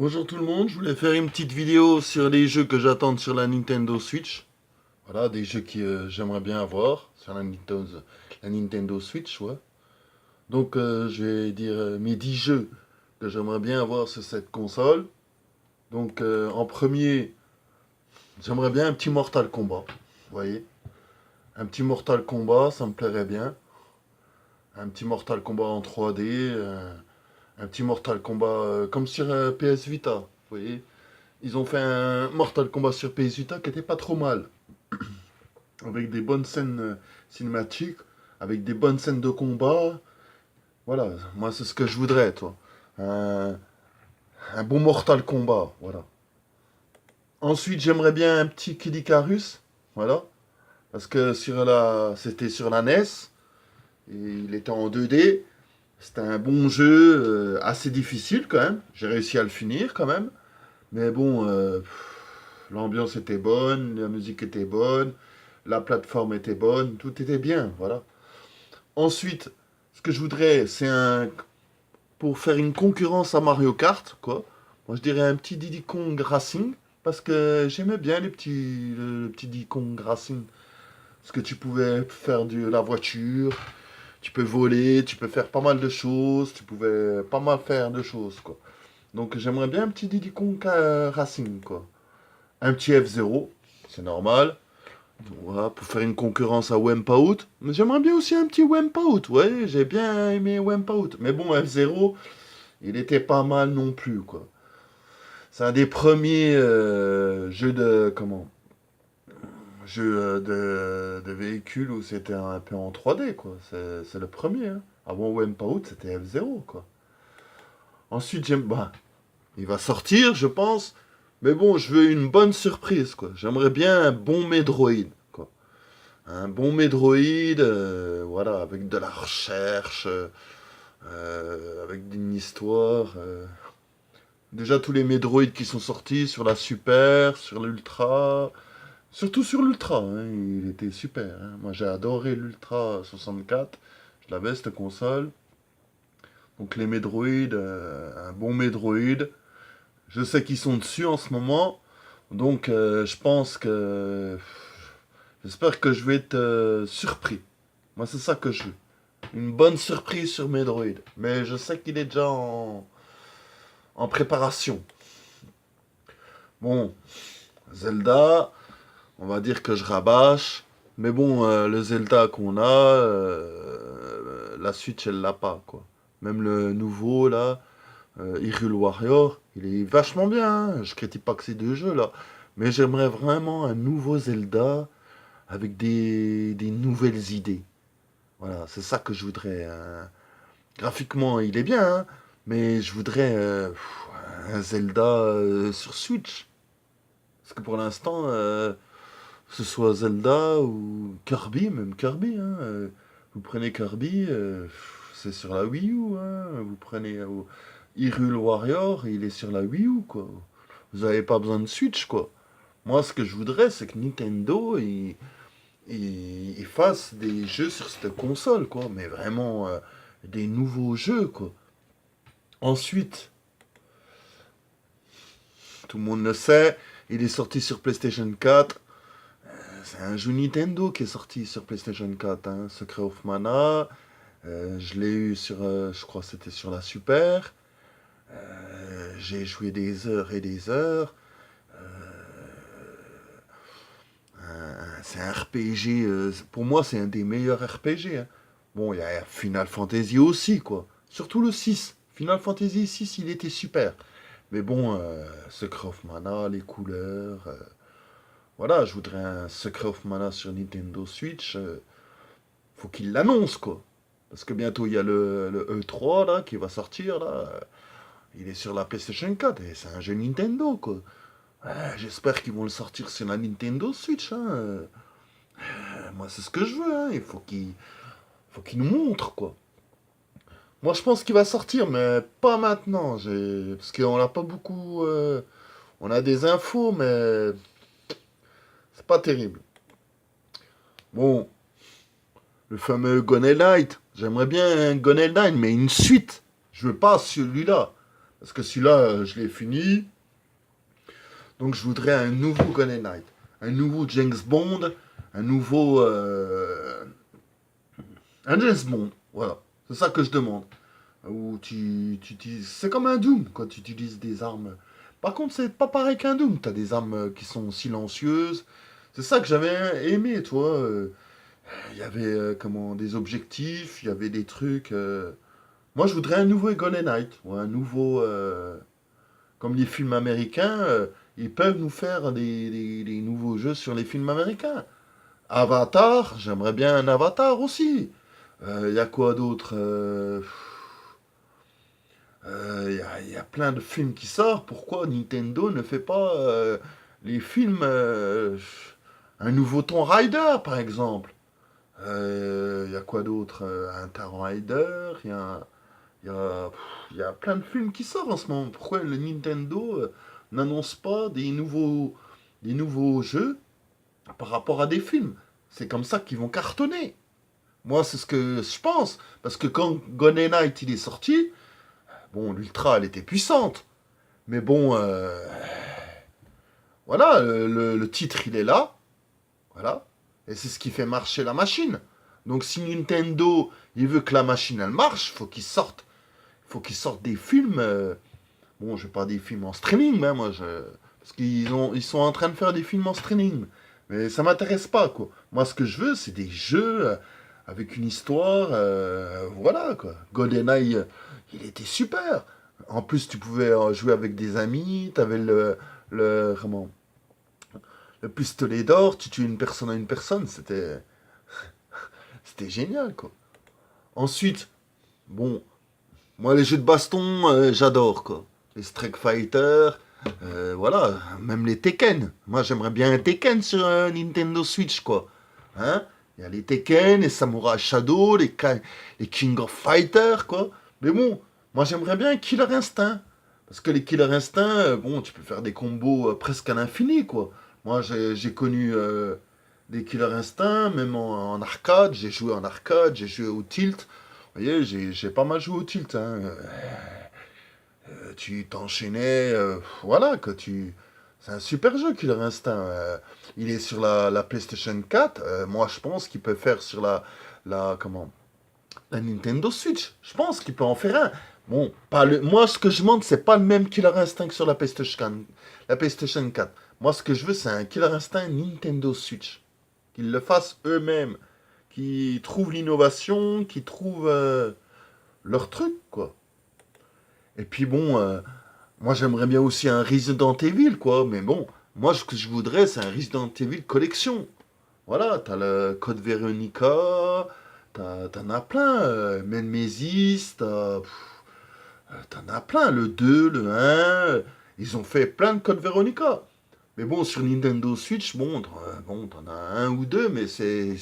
Bonjour tout le monde, je voulais faire une petite vidéo sur les jeux que j'attends sur la Nintendo Switch. Voilà, des jeux que j'aimerais bien avoir sur la Nintendo Switch, ouais. Donc je vais dire mes 10 jeux que j'aimerais bien avoir sur cette console. Donc en premier, j'aimerais bien un petit Mortal Kombat. Vous voyez? Un petit Mortal Kombat, ça me plairait bien. Un petit Mortal Kombat en 3D, un petit Mortal Kombat comme sur PS Vita. Vous voyez? Ils ont fait un Mortal Kombat sur PS Vita qui était pas trop mal. Avec des bonnes scènes cinématiques, avec des bonnes scènes de combat. Voilà, moi c'est ce que je voudrais, toi. Un, un bon Mortal Kombat, voilà. Ensuite, j'aimerais bien un petit Kid Icarus, voilà. Parce que c'était sur la NES, et il était en 2D. C'était un bon jeu, assez difficile quand même. J'ai réussi à le finir quand même. Mais bon, l'ambiance était bonne, la musique était bonne, la plateforme était bonne, tout était bien, voilà. Ensuite, ce que je voudrais, pour faire une concurrence à Mario Kart, quoi. Moi, je dirais un petit Diddy Kong Racing, parce que j'aimais bien le petit Diddy Kong Racing. Parce que tu pouvais faire de la voiture, tu peux voler, tu peux faire pas mal de choses, tu pouvais pas mal faire de choses, quoi. Donc, j'aimerais bien un petit Diddy Kong Racing, quoi. Un petit F0, c'est normal. Voilà, pour faire une concurrence à Wipeout. Mais j'aimerais bien aussi un petit Wipeout. Ouais, j'ai bien aimé Wipeout. Mais bon, F0, il était pas mal non plus, quoi. C'est un des premiers jeux de. Comment? Jeux de véhicules où c'était un peu en 3D, quoi. C'est le premier, hein. Avant Wipeout, c'était F0, quoi. Ensuite, bah, il va sortir, je pense. Mais bon, je veux une bonne surprise, quoi. J'aimerais bien un bon Metroid, quoi. Un bon Metroid, voilà, avec de la recherche, avec une histoire. Déjà tous les Metroid qui sont sortis sur la Super, sur l'Ultra, surtout sur l'Ultra, hein, il était super, hein. Moi j'ai adoré l'Ultra 64, je l'avais cette console. Donc les Metroid, un bon Metroid. Je sais qu'ils sont dessus en ce moment, donc je pense que j'espère que je vais être surpris. Moi, c'est ça que je veux. Une bonne surprise sur Metroid. Mais je sais qu'il est déjà en préparation. Bon, Zelda, on va dire que je rabâche. Mais bon, le Zelda qu'on a, la Switch, elle l'a pas, quoi. Même le nouveau, là, Hyrule Warrior, il est vachement bien, hein. Je critique pas que ces deux jeux, là. Mais j'aimerais vraiment un nouveau Zelda avec des nouvelles idées. Voilà, c'est ça que je voudrais, hein. Graphiquement, il est bien, hein, mais je voudrais un Zelda sur Switch. Parce que pour l'instant, que ce soit Zelda ou Kirby, même Kirby, hein, vous prenez Kirby, c'est sur la Wii U, hein. Vous prenez Hyrule Warrior, il est sur la Wii U, quoi. Vous n'avez pas besoin de Switch, quoi. Moi, ce que je voudrais, c'est que Nintendo, il fasse des jeux sur cette console, quoi. Mais vraiment, des nouveaux jeux, quoi. Ensuite, tout le monde le sait, il est sorti sur PlayStation 4. C'est un jeu Nintendo qui est sorti sur PlayStation 4, hein, Secret of Mana. Je l'ai eu sur, je crois que c'était sur la Super. J'ai joué des heures et des heures. C'est un RPG, pour moi c'est un des meilleurs RPG, hein. Bon, il y a Final Fantasy aussi, quoi. Surtout le 6. Final Fantasy 6, il était super. Mais bon, Secret of Mana, les couleurs. Voilà, je voudrais un Secret of Mana sur Nintendo Switch. Faut qu'il l'annonce, quoi. Parce que bientôt il y a le E3 là qui va sortir là. Il est sur la PlayStation 4 et c'est un jeu Nintendo, quoi. J'espère qu'ils vont le sortir sur la Nintendo Switch, hein. Moi c'est ce que je veux, hein. Il faut qu'il nous montre, quoi. Moi je pense qu'il va sortir, mais pas maintenant. Parce qu'on n'a pas beaucoup. On a des infos, mais c'est pas terrible. Bon, le fameux Gone Light. J'aimerais bien un Gone Light, mais une suite. Je veux pas celui-là. Parce que celui-là, je l'ai fini. Donc je voudrais un nouveau GoldenEye. Un nouveau James Bond. Un nouveau... un James Bond. Voilà. C'est ça que je demande. Où tu utilises... C'est comme un Doom quand tu utilises des armes. Par contre, c'est pas pareil qu'un Doom. T'as des armes qui sont silencieuses. C'est ça que j'avais aimé, toi. Il y avait comment, des objectifs, il y avait des trucs. Moi, je voudrais un nouveau Golden Knight. Ou un nouveau. Comme les films américains, ils peuvent nous faire des nouveaux jeux sur les films américains. Avatar, j'aimerais bien un Avatar aussi. Il y a quoi d'autre y a plein de films qui sortent. Pourquoi Nintendo ne fait pas les films un nouveau Tomb Raider, par exemple? Il y a quoi d'autre un Tomb Raider, il y a plein de films qui sortent en ce moment. Pourquoi le Nintendo n'annonce pas des nouveaux jeux par rapport à des films? C'est comme ça qu'ils vont cartonner. Moi, c'est ce que je pense. Parce que quand Golden Knight il est sorti, bon, l'Ultra, elle était puissante. Mais bon, voilà, le titre, il est là. Voilà. Et c'est ce qui fait marcher la machine. Donc si Nintendo, il veut que la machine, elle marche, faut qu'ils sortent des films. Bon, je veux pas des films en streaming, hein, parce ils sont en train de faire des films en streaming. Mais ça m'intéresse pas, quoi. Moi, ce que je veux, c'est des jeux avec une histoire. Voilà, quoi. GoldenEye, il était super. En plus, tu pouvais jouer avec des amis. T'avais comment, le pistolet d'or. Tu tuais une personne à une personne. C'était génial, quoi. Ensuite, bon, moi, les jeux de baston, j'adore, quoi. Les Street Fighter, voilà, même les Tekken. Moi, j'aimerais bien un Tekken sur Nintendo Switch, quoi. Hein? Il y a les Tekken, les Samurai Shadow, les King of Fighters, quoi. Mais bon, moi, j'aimerais bien un Killer Instinct. Parce que les Killer Instinct, bon, tu peux faire des combos presque à l'infini, quoi. Moi, j'ai connu des Killer Instinct, même en arcade. J'ai joué en arcade, j'ai joué au tilt. Vous voyez, j'ai pas mal joué au tilt, hein. Tu t'enchaînais, voilà, que tu... C'est un super jeu, Killer Instinct. Il est sur la PlayStation 4. Moi, je pense qu'il peut faire sur comment, la Nintendo Switch. Je pense qu'il peut en faire un. Bon, moi, ce que je demande, c'est pas le même Killer Instinct que sur la PlayStation 4. Moi, ce que je veux, c'est un Killer Instinct Nintendo Switch. Qu'ils le fassent eux-mêmes. Qu'ils trouvent l'innovation, qu'ils trouvent leur truc, quoi. Et puis bon, moi j'aimerais bien aussi un Resident Evil, quoi. Mais bon, moi ce que je voudrais, c'est un Resident Evil collection. Voilà, t'as le Code Veronica, t'en as plein. Nemesis, t'en as plein. Le 2, le 1. Ils ont fait plein de Code Veronica. Mais bon, sur Nintendo Switch, bon, t'en as un ou deux, mais c'est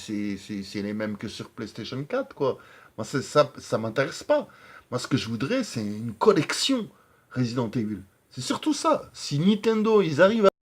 les mêmes que sur PlayStation 4, quoi. Moi, ça m'intéresse pas. Moi, ce que je voudrais, c'est une collection Resident Evil. C'est surtout ça. Si Nintendo, ils arrivent